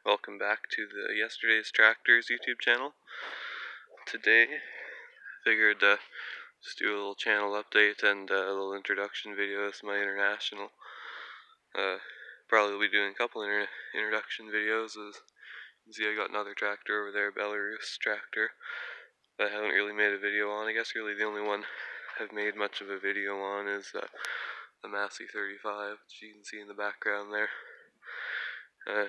Welcome back to the Yesterday's Tractors YouTube channel. Today, I figured just do a little channel update and a little introduction video. This is my international. Probably will be doing a couple introduction videos. As you can see, I got another tractor over there, Belarus tractor, that I haven't really made a video on. I guess really the only one I've made much of a video on is the Massey 35, which you can see in the background there.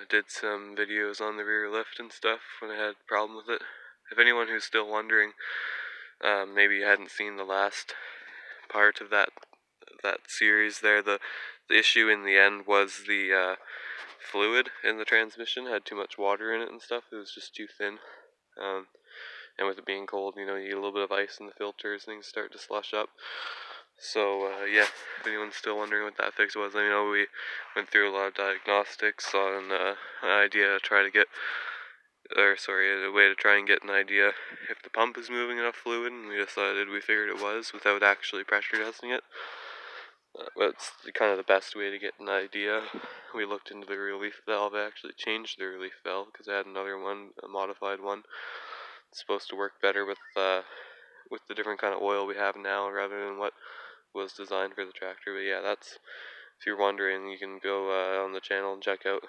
Did some videos on the rear lift and stuff when I had a problem with it. If anyone who's still wondering, maybe you hadn't seen the last part of that series there, the issue in the end was the fluid in the transmission had too much water in it and stuff. It was just too thin. And with it being cold, you get a little bit of ice in the filters, things start to slush up. So, yeah, if anyone's still wondering what that fix was, I know we went through a lot of diagnostics on an idea to try to get, a way to try and get an idea if the pump is moving enough fluid, and we figured it was without actually pressure testing it. But it's kind of the best way to get an idea. We looked into the relief valve. I actually changed the relief valve because I had another one, a modified one. It's supposed to work better with the different kind of oil we have now rather than what was designed for the tractor. But yeah, that's, if you're wondering, you can go on the channel and check out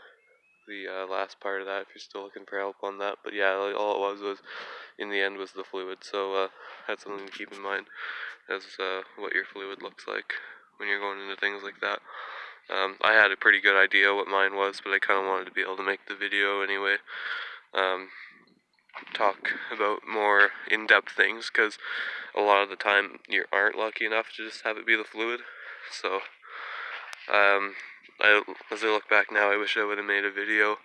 the last part of that if you're still looking for help on that. But yeah, all it was in the end was the fluid, so that's something to keep in mind as what your fluid looks like when you're going into things like that. I had a pretty good idea what mine was, but I kind of wanted to be able to make the video anyway. Talk about more in-depth things, because a lot of the time you aren't lucky enough to just have it be the fluid. So as I look back now, I wish I would have made a video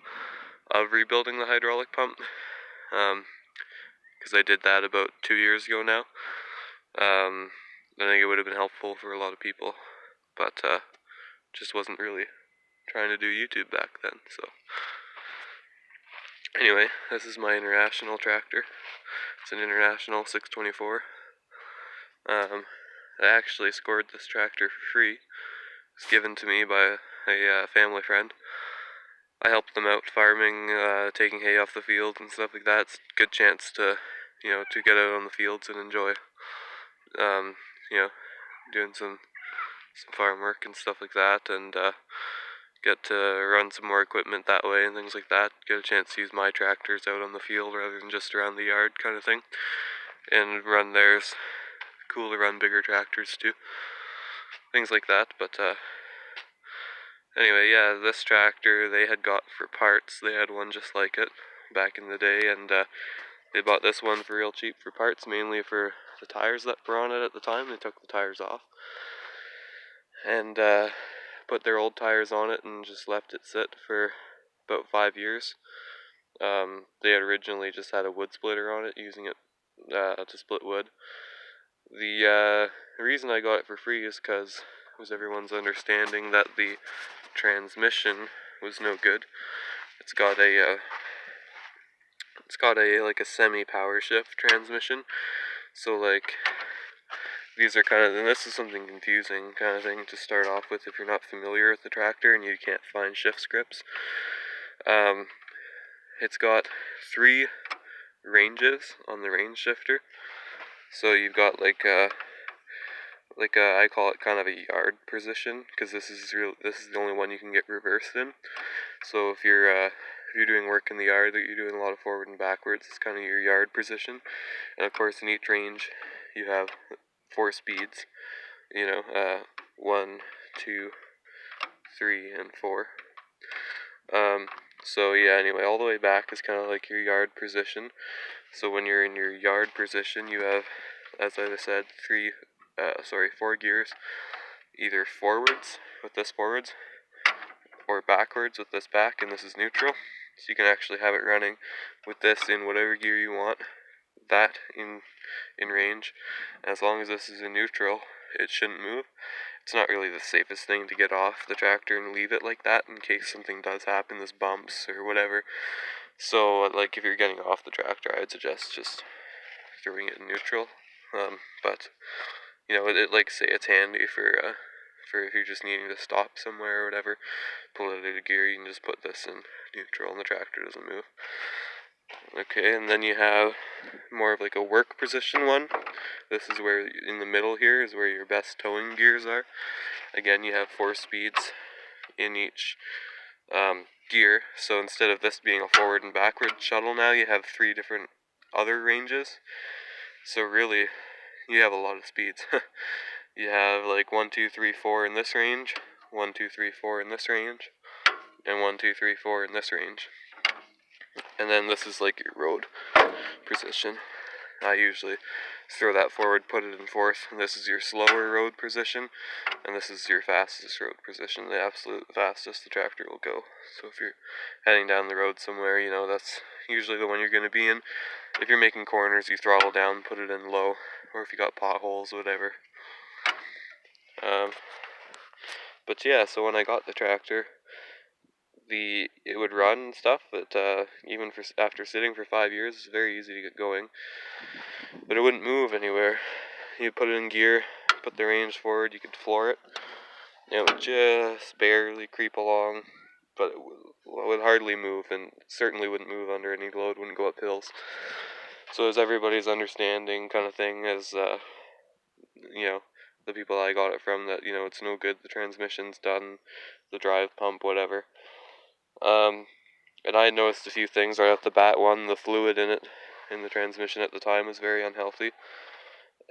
of rebuilding the hydraulic pump, because I did that about 2 years ago now. I think it would have been helpful for a lot of people, but just wasn't really trying to do YouTube back then. So anyway, this is my international tractor. It's an International 624. I actually scored this tractor for free. It was given to me by a family friend. I helped them out farming, taking hay off the field and stuff like that. It's a good chance to, to get out on the fields and enjoy, doing some farm work and stuff like that, and get to run some more equipment that way and things like that. Get a chance to use my tractors out on the field rather than just around the yard kind of thing. And run theirs. Cool to run bigger tractors too. Things like that, but anyway, yeah, this tractor they had got for parts. They had one just like it back in the day, and they bought this one for real cheap for parts, mainly for the tires that were on it at the time. They took the tires off and put their old tires on it and just left it sit for about 5 years. They had originally just had a wood splitter on it, using it to split wood. The reason I got it for free is because it was everyone's understanding that the transmission was no good. It's got a like a semi-power shift transmission. So like these are kind of, and this is something confusing kind of thing to start off with if you're not familiar with the tractor and you can't find shift scripts. It's got 3 ranges on the range shifter. So you've got I call it kind of a yard position, because this is the only one you can get reversed in. So if you're doing work in the yard that you're doing a lot of forward and backwards, it's kind of your yard position. And of course in each range you have 4 speeds, 1, 2, 3, and 4. So yeah, anyway, all the way back is kind of like your yard position. So when you're in your yard position, you have, as I said, 4 gears, either forwards with this forwards, or backwards with this back, and this is neutral. So you can actually have it running with this in whatever gear you want, that in range. And as long as this is in neutral, it shouldn't move. It's not really the safest thing to get off the tractor and leave it like that in case something does happen, there's bumps or whatever. So like if you're getting off the tractor, I'd suggest just throwing it in neutral. But like say it's handy for for if you're just needing to stop somewhere or whatever, pull it out of gear, you can just put this in neutral and the tractor doesn't move. Okay, and then you have more of like a work position one. This is where, in the middle here, is where your best towing gears are. Again, you have 4 speeds in each gear, so instead of this being a forward and backward shuttle now, you have 3 different other ranges. So really, you have a lot of speeds. You have like 1, 2, 3, 4 in this range, 1, 2, 3, 4 in this range, and 1, 2, 3, 4 in this range. And then this is like your road position. I usually throw that forward, put it in fourth, and this is your slower road position, and this is your fastest road position, the absolute fastest the tractor will go. So if you're heading down the road somewhere, you know, that's usually the one you're going to be in. If you're making corners, you throttle down, put it in low, or if you got potholes, whatever. But yeah, so when I got the tractor, it would run and stuff, but even after sitting for 5 years, it's very easy to get going. But it wouldn't move anywhere. You put it in gear, put the range forward, you could floor it. It would just barely creep along, but it would hardly move, and certainly wouldn't move under any load, wouldn't go up hills. So as everybody's understanding kind of thing, as you know, the people I got it from, that, you know, it's no good, the transmission's done, the drive pump, whatever. And I noticed a few things right off the bat. One, the fluid in the transmission at the time was very unhealthy.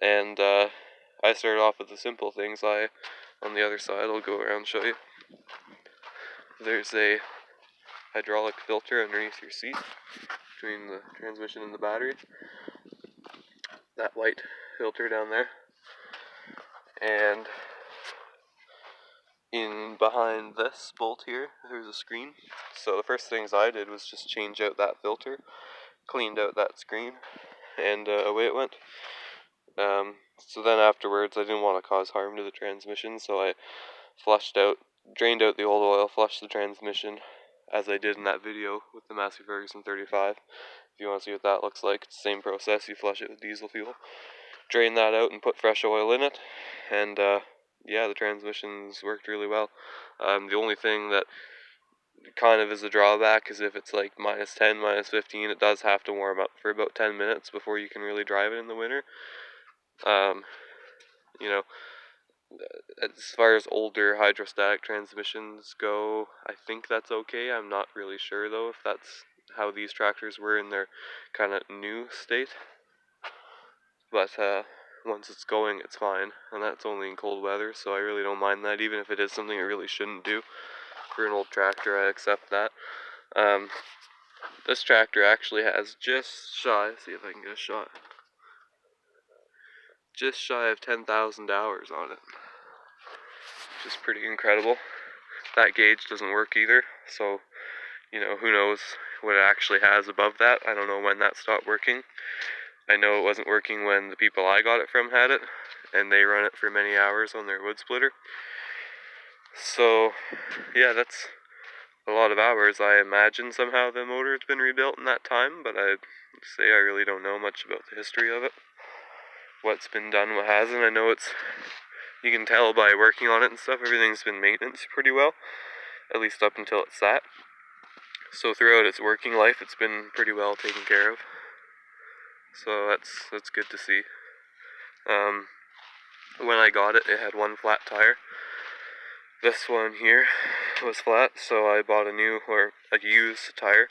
And I started off with the simple things. On the other side, I'll go around and show you. There's a hydraulic filter underneath your seat between the transmission and the battery. That white filter down there. And in behind this bolt here, there's a screen. So the first things I did was just change out that filter, cleaned out that screen, and away it went. So then afterwards, I didn't want to cause harm to the transmission, so I drained out the old oil, flushed the transmission, as I did in that video with the Massey Ferguson 35. If you want to see what that looks like, it's the same process. You flush it with diesel fuel, drain that out, and put fresh oil in it, and yeah, the transmission's worked really well. The only thing that kind of is a drawback is if it's like minus 10, minus 15, it does have to warm up for about 10 minutes before you can really drive it in the winter. You know, as far as older hydrostatic transmissions go, I think that's okay. I'm not really sure though if that's how these tractors were in their kind of new state. But once it's going, it's fine, and that's only in cold weather, so I really don't mind that. Even if it is something it really shouldn't do for an old tractor, I accept that. This tractor actually has just shy, see if I can get a shot, just shy of 10,000 hours on it, which is pretty incredible. That gauge doesn't work either, so, you know, who knows what it actually has above that. I don't know when that stopped working. I know it wasn't working when the people I got it from had it, and they run it for many hours on their wood splitter. So, yeah, that's a lot of hours. I imagine somehow the motor has been rebuilt in that time, but I'd say I really don't know much about the history of it. What's been done, what hasn't. I know you can tell by working on it and stuff, everything's been maintained pretty well, at least up until it sat. So throughout its working life, it's been pretty well taken care of. So that's good to see. When I got it, it had one flat tire. This one here was flat, so I bought a used tire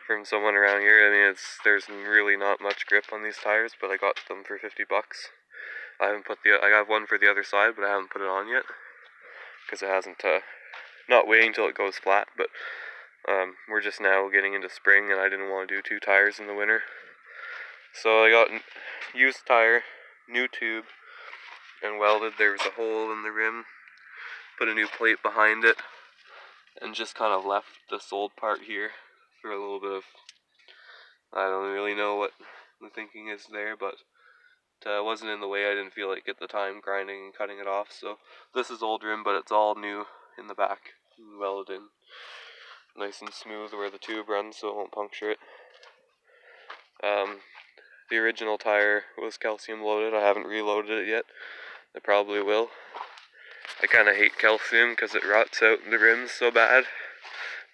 from someone around here. I mean, there's really not much grip on these tires, but I got them for $50. I have one for the other side, but I haven't put it on yet, because it hasn't, not waiting till it goes flat, but we're just now getting into spring, and I didn't want to do 2 tires in the winter. So I got a used tire, new tube, and welded. There was a hole in the rim, put a new plate behind it, and just kind of left this old part here for a little bit of, I don't really know what the thinking is there, but it wasn't in the way. I didn't feel like at the time grinding and cutting it off. So this is old rim, but it's all new in the back, welded in nice and smooth where the tube runs, so it won't puncture it. The original tire was calcium loaded. I haven't reloaded it yet. I probably will. I kind of hate calcium because it rots out the rims so bad,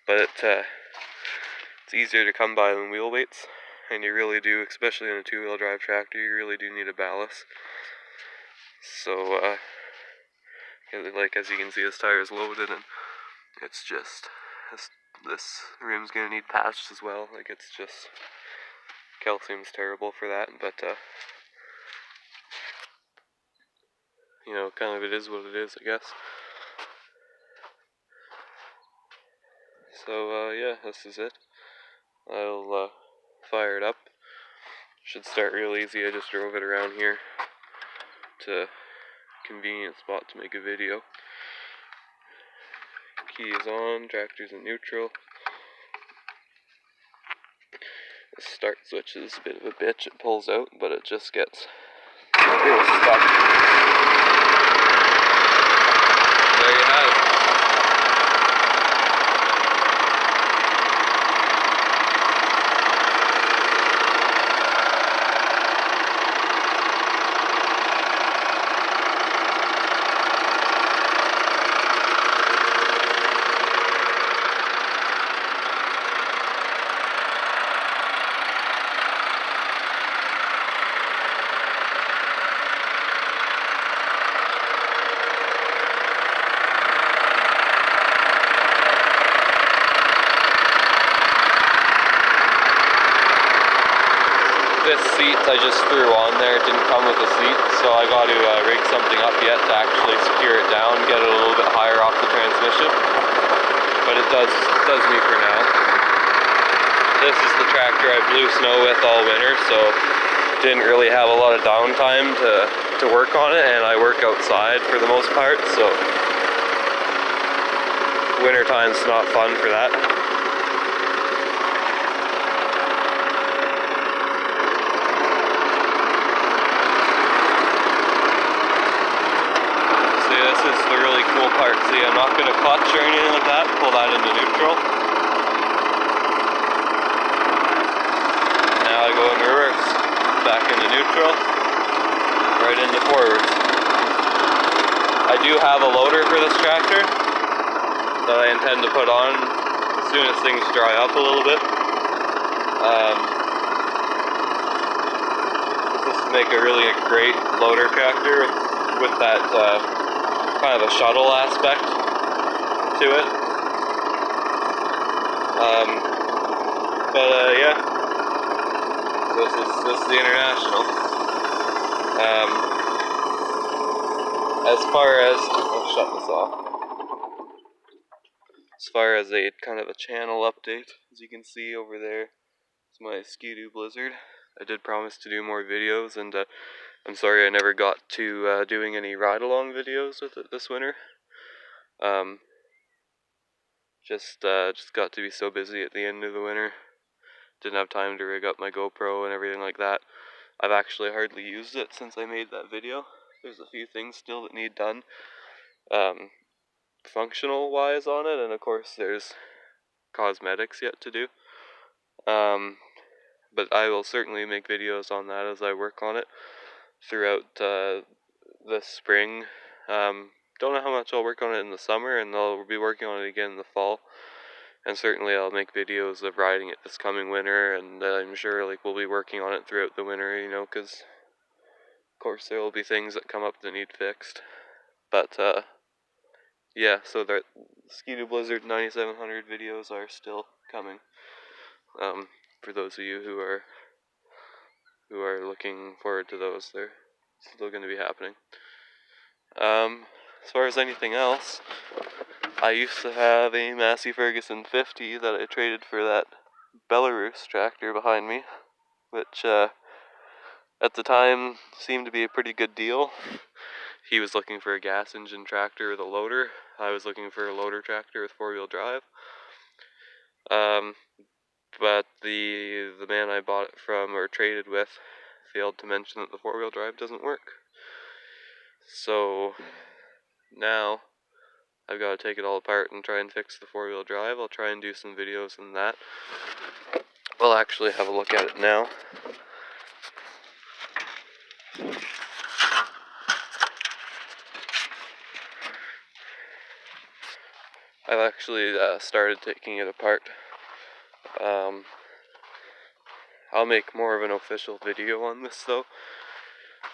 but it's easier to come by than wheel weights, and you really do, especially in a two-wheel drive tractor, you really do need a ballast. So, like as you can see, this tire is loaded, and it's just, this rim's gonna need patched as well. Like, it's just, calcium's terrible for that, but you know, kind of it is what it is, I guess. So, yeah, this is it. I'll fire it up. Should start real easy. I just drove it around here to a convenient spot to make a video. Key is on, tractor's in neutral. The start switch is a bit of a bitch. It pulls out, but it just gets real stuck. There you have it. This seat I just threw on there, it didn't come with a seat, so I got to rig something up yet to actually secure it down, get it a little bit higher off the transmission. But it does me for now. This is the tractor I blew snow with all winter, so didn't really have a lot of downtime to work on it, and I work outside for the most part, so winter time's not fun for that. This is the really cool part. See, I'm not going to clutch or anything like that. Pull that into neutral. Now I go into reverse. Back into neutral. Right into forwards. I do have a loader for this tractor that I intend to put on as soon as things dry up a little bit. This would make a really great loader tractor with that kind of a shuttle aspect to it. Yeah, this is the International. As far as, I'll shut this off. As far as a kind of a channel update, as you can see over there, it's my Ski-Doo Blizzard. I did promise to do more videos, and I'm sorry I never got to doing any ride-along videos with it this winter. Just got to be so busy at the end of the winter. Didn't have time to rig up my GoPro and everything like that. I've actually hardly used it since I made that video. There's a few things still that need done, functional wise on it, and of course there's cosmetics yet to do. But I will certainly make videos on that as I work on it throughout this spring. Don't know how much I'll work on it in the summer, and I'll be working on it again in the fall. And certainly I'll make videos of riding it this coming winter, and I'm sure like we'll be working on it throughout the winter, you know, because of course there will be things that come up that need fixed. But yeah, so the Ski-Doo Blizzard 9700 videos are still coming. For those of you who are looking forward to those, they're still going to be happening. As far as anything else, I used to have a Massey Ferguson 50 that I traded for that Belarus tractor behind me, which at the time seemed to be a pretty good deal. He was looking for a gas engine tractor with a loader. I was looking for a loader tractor with four-wheel drive. But the man I bought it from or traded with failed to mention that the four-wheel drive doesn't work. So now I've got to take it all apart and try and fix the four-wheel drive. I'll try and do some videos on that. We'll actually have a look at it now. I've actually started taking it apart. I'll make more of an official video on this though,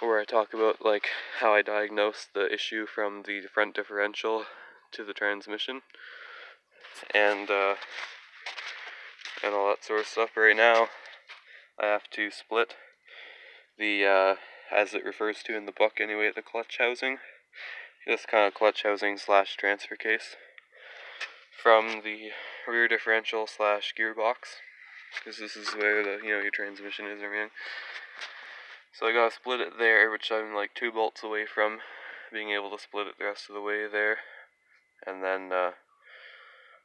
where I talk about like how I diagnosed the issue from the front differential to the transmission, and all that sort of stuff. Right now, I have to split the, as it refers to in the book anyway, the clutch housing, this kind of clutch housing slash transfer case, from the rear differential slash gearbox, because this is where the, your transmission is and everything. So I gotta split it there, which I'm like 2 bolts away from being able to split it the rest of the way there, and then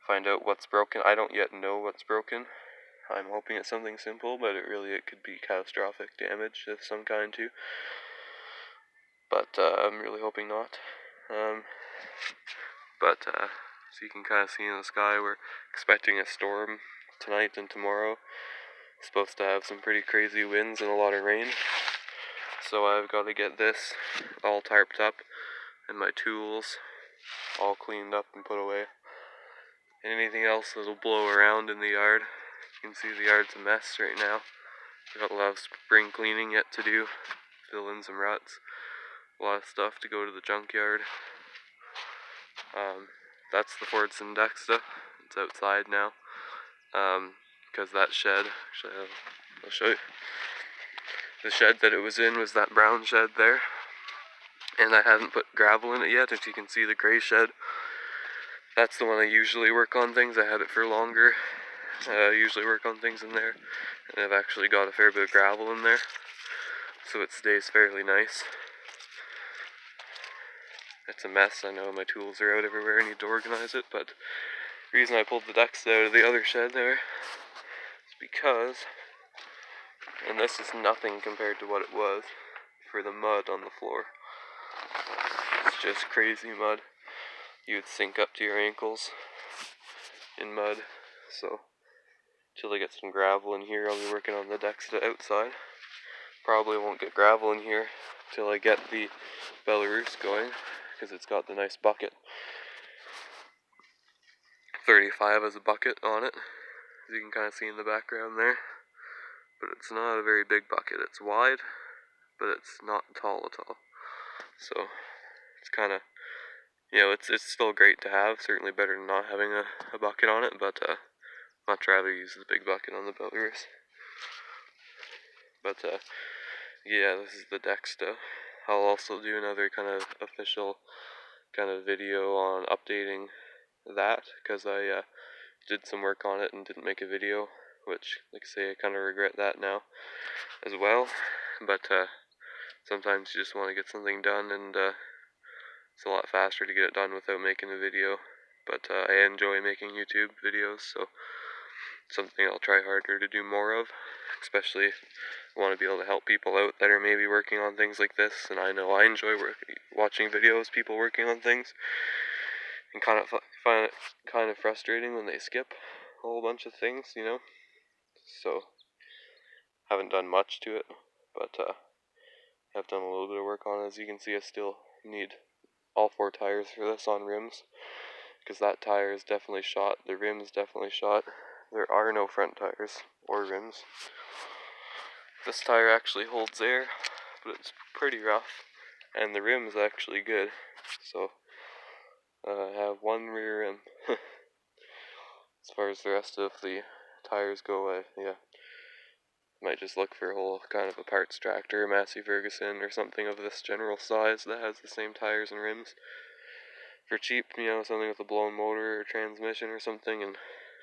find out what's broken. I don't yet know what's broken. I'm hoping it's something simple, but it could be catastrophic damage of some kind too. But I'm really hoping not. So you can kind of see in the sky, we're expecting a storm tonight and tomorrow. It's supposed to have some pretty crazy winds and a lot of rain. So I've got to get this all tarped up and my tools all cleaned up and put away. And anything else that'll blow around in the yard. You can see the yard's a mess right now. I've got a lot of spring cleaning yet to do, fill in some ruts, a lot of stuff to go to the junkyard. That's the Fordson Dexta. It's outside now, because that shed, actually I'll show you. The shed that it was in was that brown shed there, and I haven't put gravel in it yet. If you can see the gray shed, that's the one I usually work on things. I had it for longer. I usually work on things in there, and I've actually got a fair bit of gravel in there, so it stays fairly nice. It's a mess, I know, my tools are out everywhere, I need to organize it, but the reason I pulled the Dexta out of the other shed there is because, and this is nothing compared to what it was, for the mud on the floor. It's just crazy mud. You would sink up to your ankles in mud, so until I get some gravel in here, I'll be working on the Dexta outside. Probably won't get gravel in here till I get the Belarus going, because it's got the nice bucket. 35 as a bucket on it, as you can kind of see in the background there. But it's not a very big bucket. It's wide, but it's not tall at all. So it's kind of, it's still great to have. Certainly better than not having a bucket on it, but much rather use the big bucket on the Belarus. But yeah, this is the Dexta. I'll also do another kind of official kind of video on updating that, because I did some work on it and didn't make a video, which, like I say, I kind of regret that now as well. But sometimes you just want to get something done, and it's a lot faster to get it done without making a video. But I enjoy making YouTube videos, so something I'll try harder to do more of, especially I want to be able to help people out that are maybe working on things like this, and I know I enjoy watching videos, people working on things, and kind of find it kind of frustrating when they skip a whole bunch of things, So, haven't done much to it, but have done a little bit of work on it. As you can see, I still need all 4 tires for this on rims, because that tire is definitely shot, the rim is definitely shot. There are no front tires or rims. This tire actually holds air, but it's pretty rough, and the rim is actually good, so I have 1 rear rim. As far as the rest of the tires go, might just look for a whole kind of a parts tractor, Massey Ferguson, or something of this general size that has the same tires and rims for cheap, something with a blown motor or transmission or something, and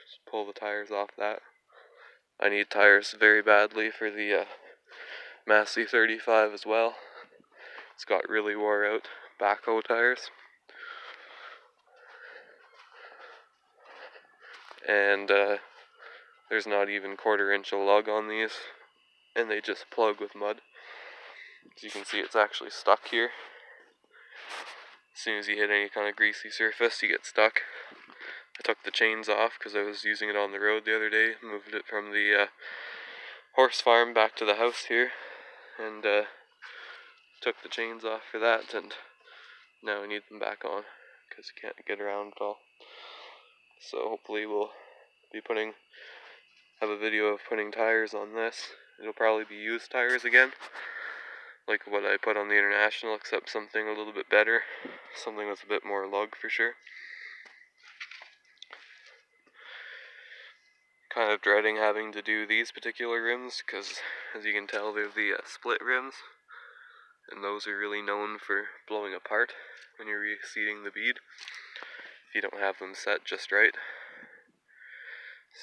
just pull the tires off that. I need tires very badly for the Massey 35 as well. It's got really wore out backhoe tires. And there's not even 1/4 inch of lug on these, and they just plug with mud. As you can see, it's actually stuck here. As soon as you hit any kind of greasy surface, you get stuck. I took the chains off because I was using it on the road the other day, moved it from the horse farm back to the house here, and took the chains off for that, and now I need them back on because you can't get around at all. So hopefully we'll be have a video of putting tires on this. It'll probably be used tires again, like what I put on the International, except something a little bit better, something with a bit more lug for sure. Kind of dreading having to do these particular rims, because as you can tell they're the split rims, and those are really known for blowing apart when you're reseating the bead, if you don't have them set just right.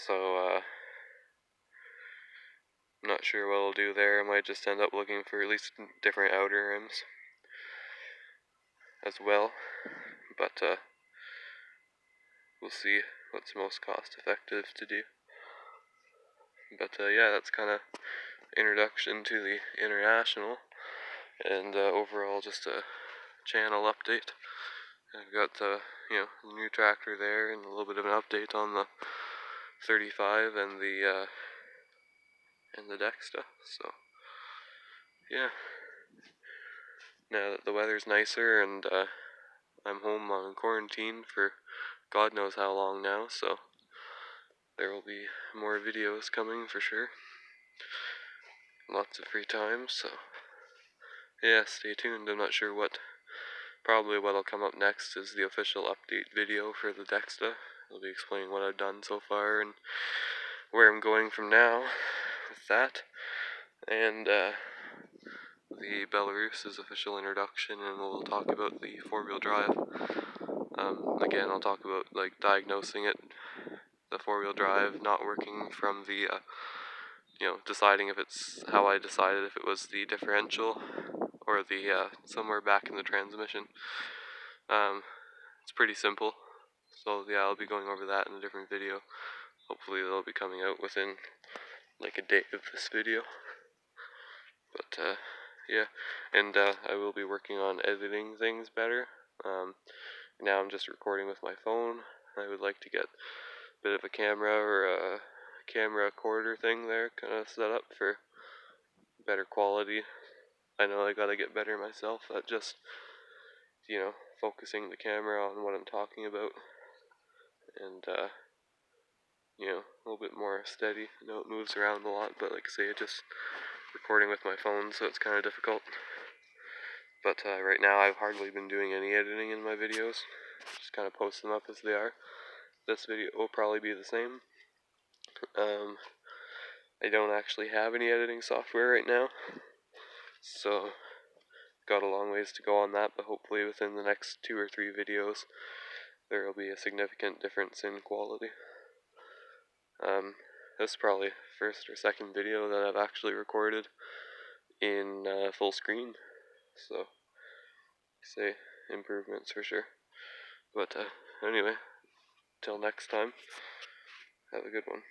So I'm not sure what I'll do there. I might just end up looking for at least different outer rims as well, but we'll see what's most cost effective to do. But yeah, that's kind of introduction to the International, and overall just a channel update. I've got the new tractor there, and a little bit of an update on the 35 and the Dexta. So yeah, now that the weather's nicer and I'm home on quarantine for God knows how long now, so there will be more videos coming for sure. Lots of free time, so yeah, stay tuned. I'm not sure probably what'll come up next is the official update video for the Dexta. I'll be explaining what I've done so far and where I'm going from now with that, and the Belarus's official introduction, and we'll talk about the four-wheel drive. Again, I'll talk about like diagnosing it, the four-wheel drive not working from the deciding if it's how I decided if it was the differential or the somewhere back in the transmission. It's pretty simple, so yeah, I'll be going over that in a different video. Hopefully they'll be coming out within like a day of this video. But yeah, and I will be working on editing things better. Now I'm just recording with my phone. I would like to get a bit of a camera or a camera quarter thing there kind of set up for better quality. I know I gotta get better myself at just, focusing the camera on what I'm talking about, and, a little bit more steady. I know it moves around a lot, but like I say, just recording with my phone, so it's kind of difficult. But right now I've hardly been doing any editing in my videos, just kind of post them up as they are. This video will probably be the same. I don't actually have any editing software right now, so got a long ways to go on that, but hopefully within the next 2 or 3 videos there will be a significant difference in quality. This is probably first or second video that I've actually recorded in full screen, so say improvements for sure. But anyway, till next time, have a good one.